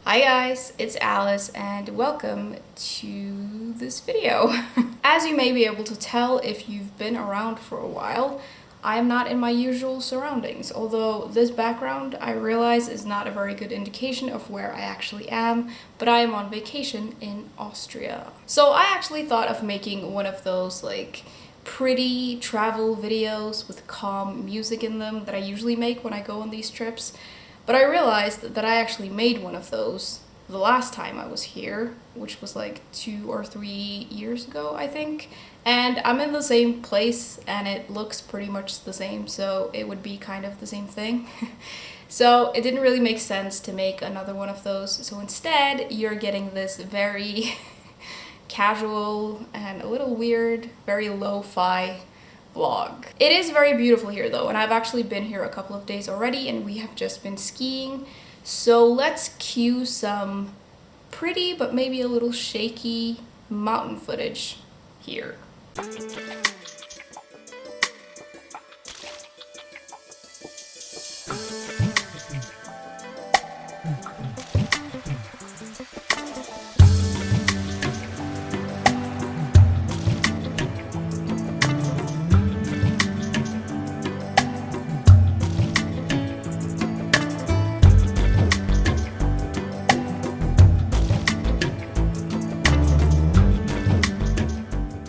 Hi guys, it's Alice and welcome to this video. As you may be able to tell if you've been around for a while, I am not in my usual surroundings, although this background I realize is not a very good indication of where I actually am, but I am on vacation in Austria. So I actually thought of making one of those pretty travel videos with calm music in them that I usually make when I go on these trips. But I realized that I actually made one of those the last time I was here, which was like 2 or 3 years ago, I think. And I'm in the same place and it looks pretty much the same, so it would be kind of the same thing. So it didn't really make sense to make another one of those. So instead, you're getting this very casual and a little weird, very lo-fi vlog. It is very beautiful here though, and I've actually been here a couple of days already and we have just been skiing. So let's cue some pretty but maybe a little shaky mountain footage here.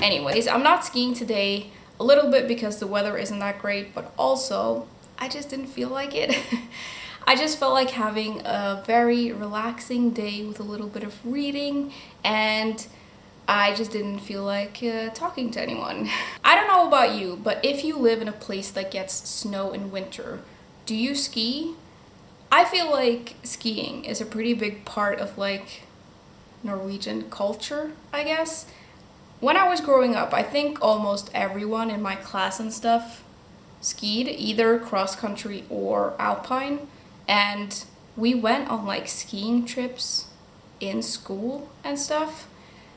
Anyways, I'm not skiing today, a little bit because the weather isn't that great, but also I just didn't feel like it. I just felt like having a very relaxing day with a little bit of reading, and I just didn't feel like talking to anyone. I don't know about you, but if you live in a place that gets snow in winter, do you ski? I feel like skiing is a pretty big part of Norwegian culture, I guess. When I was growing up, I think almost everyone in my class and stuff skied, either cross-country or alpine, and we went on skiing trips in school and stuff.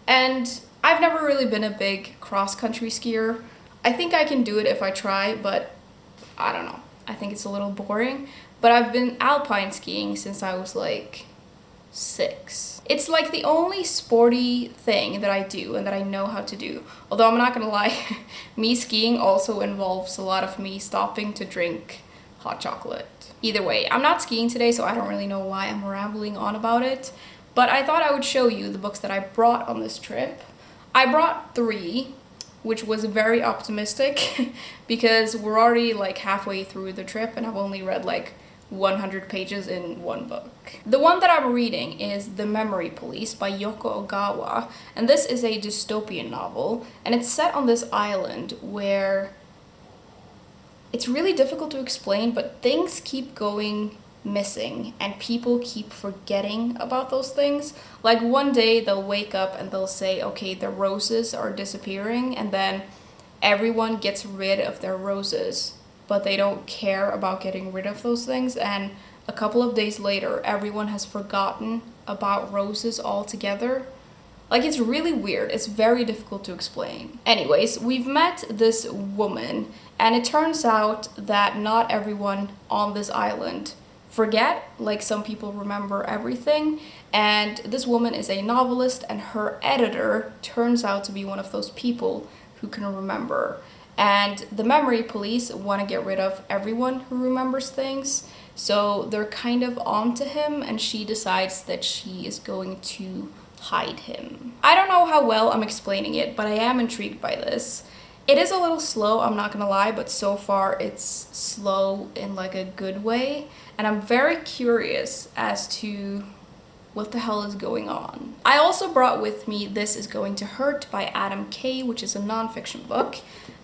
And I've never really been a big cross-country skier. I think I can do it if I try, but I don't know. I think it's a little boring. But I've been alpine skiing since I was 6. It's the only sporty thing that I do and that I know how to do. Although I'm not gonna lie, me skiing also involves a lot of me stopping to drink hot chocolate. Either way, I'm not skiing today, so I don't really know why I'm rambling on about it. But I thought I would show you the books that I brought on this trip. I brought 3, which was very optimistic because we're already halfway through the trip and I've only read 100 pages in one book. The one that I'm reading is The Memory Police by Yoko Ogawa, and this is a dystopian novel, and it's set on this island where it's really difficult to explain, but things keep going missing and people keep forgetting about those things. One day they'll wake up and they'll say, okay, the roses are disappearing, and then everyone gets rid of their roses, but they don't care about getting rid of those things, and a couple of days later everyone has forgotten about roses altogether. It's really weird. It's very difficult to explain. Anyways, we've met this woman, and it turns out that not everyone on this island forget. Some people remember everything, and this woman is a novelist, and her editor turns out to be one of those people who can remember. And the memory police want to get rid of everyone who remembers things, so they're kind of on to him, and she decides that she is going to hide him. I don't know how well I'm explaining it, but I am intrigued by this. It is a little slow, I'm not gonna lie, but so far it's slow in a good way, and I'm very curious as to what the hell is going on. I also brought with me This Is Going to Hurt by Adam Kay, which is a nonfiction book.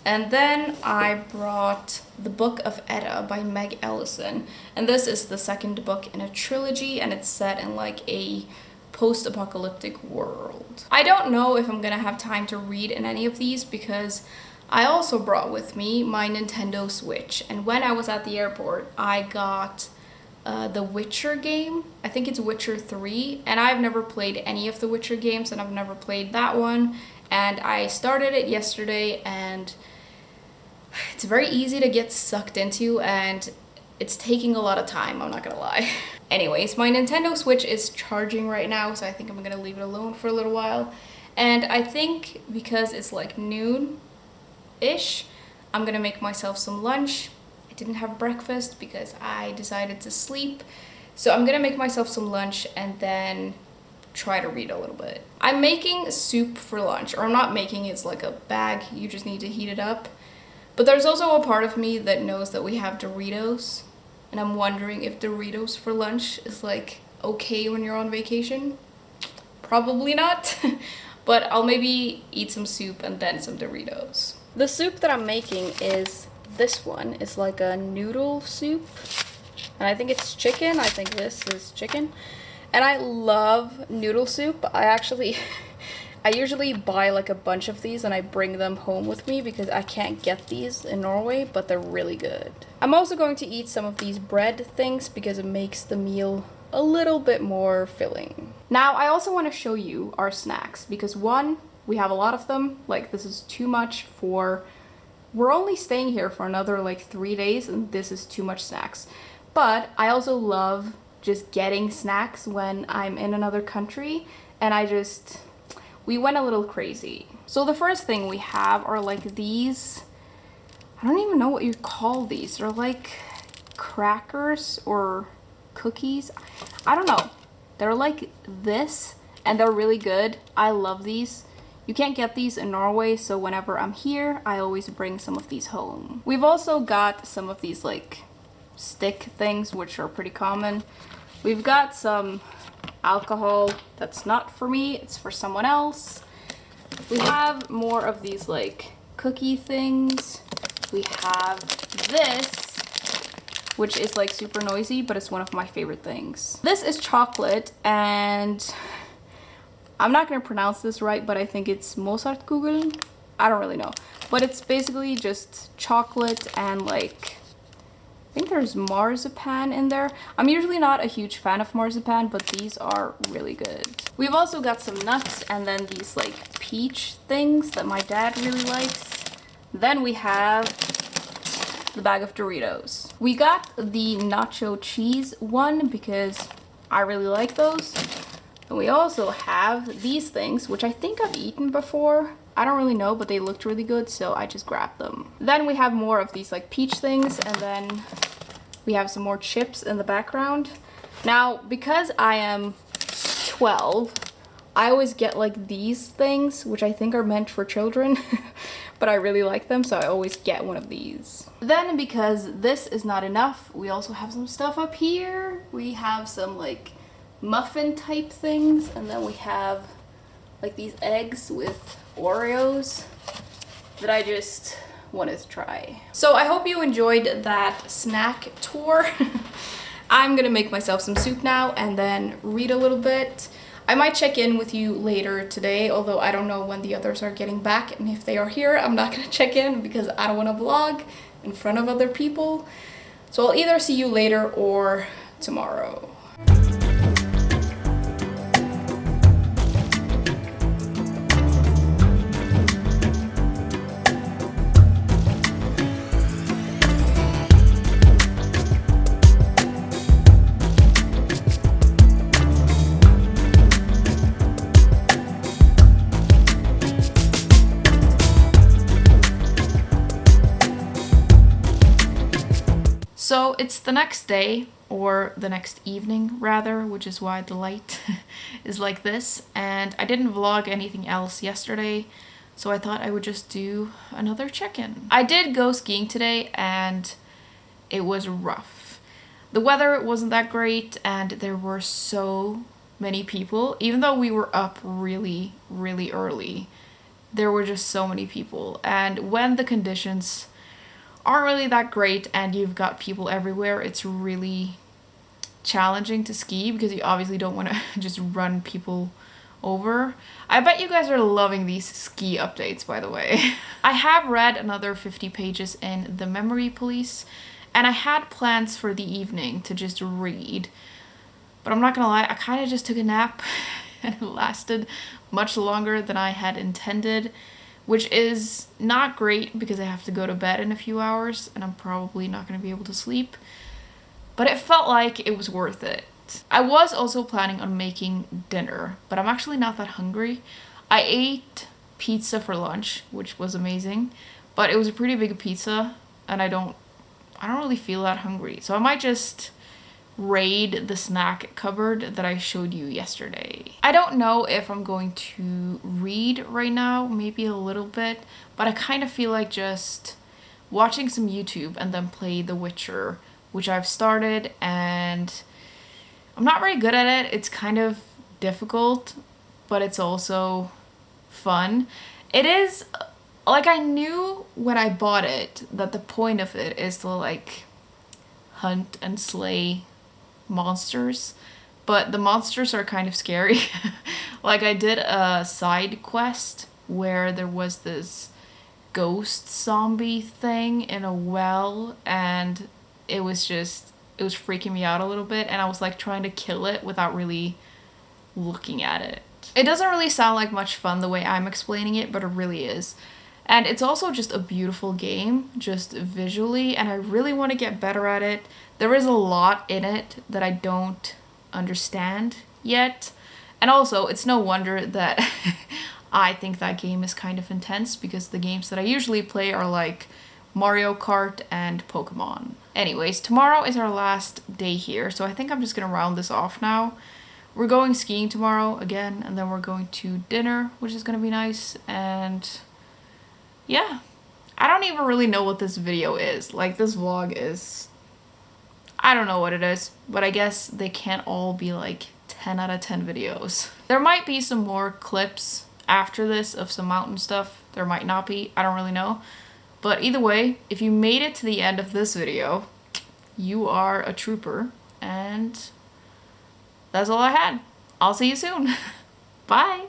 And then I brought The Book of Edda by Meg Ellison. And this is the second book in a trilogy, and it's set in a post-apocalyptic world. I don't know if I'm gonna have time to read in any of these because I also brought with me my Nintendo Switch. And when I was at the airport, I got the Witcher game. I think it's Witcher 3, and I've never played any of the Witcher games, and I've never played that one. And I started it yesterday, and it's very easy to get sucked into, and it's taking a lot of time, I'm not gonna lie. Anyways, my Nintendo Switch is charging right now, so I think I'm gonna leave it alone for a little while. And I think because it's like noon-ish, I'm gonna make myself some lunch. I didn't have breakfast because I decided to sleep. So I'm gonna make myself some lunch and then try to read a little bit. I'm making soup for lunch, or I'm not making it, it's like a bag, you just need to heat it up. But there's also a part of me that knows that we have Doritos, and I'm wondering if Doritos for lunch is like okay when you're on vacation. Probably not, but I'll maybe eat some soup and then some Doritos. The soup that I'm making is this one. It's like a noodle soup, and I think it's chicken. I think this is chicken. And I love noodle soup. I usually buy like a bunch of these and I bring them home with me because I can't get these in Norway, but they're really good. I'm also going to eat some of these bread things because it makes the meal a little bit more filling. Now, I also want to show you our snacks because one, we have a lot of them. Like, this is too much for... We're only staying here for another like 3 days and this is too much snacks. But I also love just getting snacks when I'm in another country, and we went a little crazy. So the first thing we have are like these, I don't even know what you call these. They're like crackers or cookies. I don't know. They're like this and they're really good. I love these. You can't get these in Norway, so whenever I'm here, I always bring some of these home. We've also got some of these like stick things, which are pretty common. We've got some alcohol that's not for me, it's for someone else. We have more of these like cookie things. We have this, which is like super noisy, but it's one of my favorite things. This is chocolate, and I'm not gonna pronounce this right, but I think it's Mozartkugel. I don't really know, but it's basically just chocolate and like, I think there's marzipan in there. I'm usually not a huge fan of marzipan, but these are really good. We've also got some nuts and then these like peach things that my dad really likes. Then we have the bag of Doritos. We got the nacho cheese one because I really like those. And we also have these things, which I think I've eaten before. I don't really know, but they looked really good, so I just grabbed them. Then we have more of these like peach things, and then we have some more chips in the background. Now, because I am 12, I always get like these things, which I think are meant for children, but I really like them, so I always get one of these. Then, because this is not enough, we also have some stuff up here. We have some like muffin type things, and then we have like these eggs with Oreos that I just wanted to try. So I hope you enjoyed that snack tour. I'm gonna make myself some soup now and then read a little bit. I might check in with you later today, although I don't know when the others are getting back, and if they are here, I'm not gonna check in because I don't want to vlog in front of other people. So I'll either see you later or tomorrow. So it's the next day, or the next evening rather, which is why the light is like this. And I didn't vlog anything else yesterday, so I thought I would just do another check-in. I did go skiing today and it was rough. The weather wasn't that great and there were so many people. Even though we were up really, really early, there were just so many people. And when the conditions aren't really that great and you've got people everywhere, it's really challenging to ski because you obviously don't want to just run people over. I bet you guys are loving these ski updates, by the way. I have read another 50 pages in The Memory Police, and I had plans for the evening to just read, but I'm not gonna lie, I kind of just took a nap and it lasted much longer than I had intended, which is not great because I have to go to bed in a few hours and I'm probably not going to be able to sleep. But it felt like it was worth it. I was also planning on making dinner, but I'm actually not that hungry. I ate pizza for lunch, which was amazing, but it was a pretty big pizza and I don't really feel that hungry. So I might just raid the snack cupboard that I showed you yesterday. I don't know if I'm going to read right now, maybe a little bit, but I kind of feel like just watching some YouTube and then play The Witcher, which I've started and I'm not very good at it. It's kind of difficult, but it's also fun. It is, like, I knew when I bought it that the point of it is to like hunt and slay monsters, but the monsters are kind of scary. Like, I did a side quest where there was this ghost zombie thing in a well, and it was freaking me out a little bit, and I was like trying to kill it without really looking at it. It doesn't really sound like much fun the way I'm explaining it, but it really is. And it's also just a beautiful game, just visually, and I really want to get better at it. There is a lot in it that I don't understand yet. And also, it's no wonder that I think that game is kind of intense, because the games that I usually play are like Mario Kart and Pokemon. Anyways, tomorrow is our last day here, so I think I'm just gonna round this off now. We're going skiing tomorrow again, and then we're going to dinner, which is gonna be nice, and yeah. I don't even really know what this video is. Like, this vlog is, I don't know what it is, but I guess they can't all be like 10 out of 10 videos. There might be some more clips after this of some mountain stuff. There might not be, I don't really know. But either way, if you made it to the end of this video, you are a trooper, and that's all I had. I'll see you soon. Bye.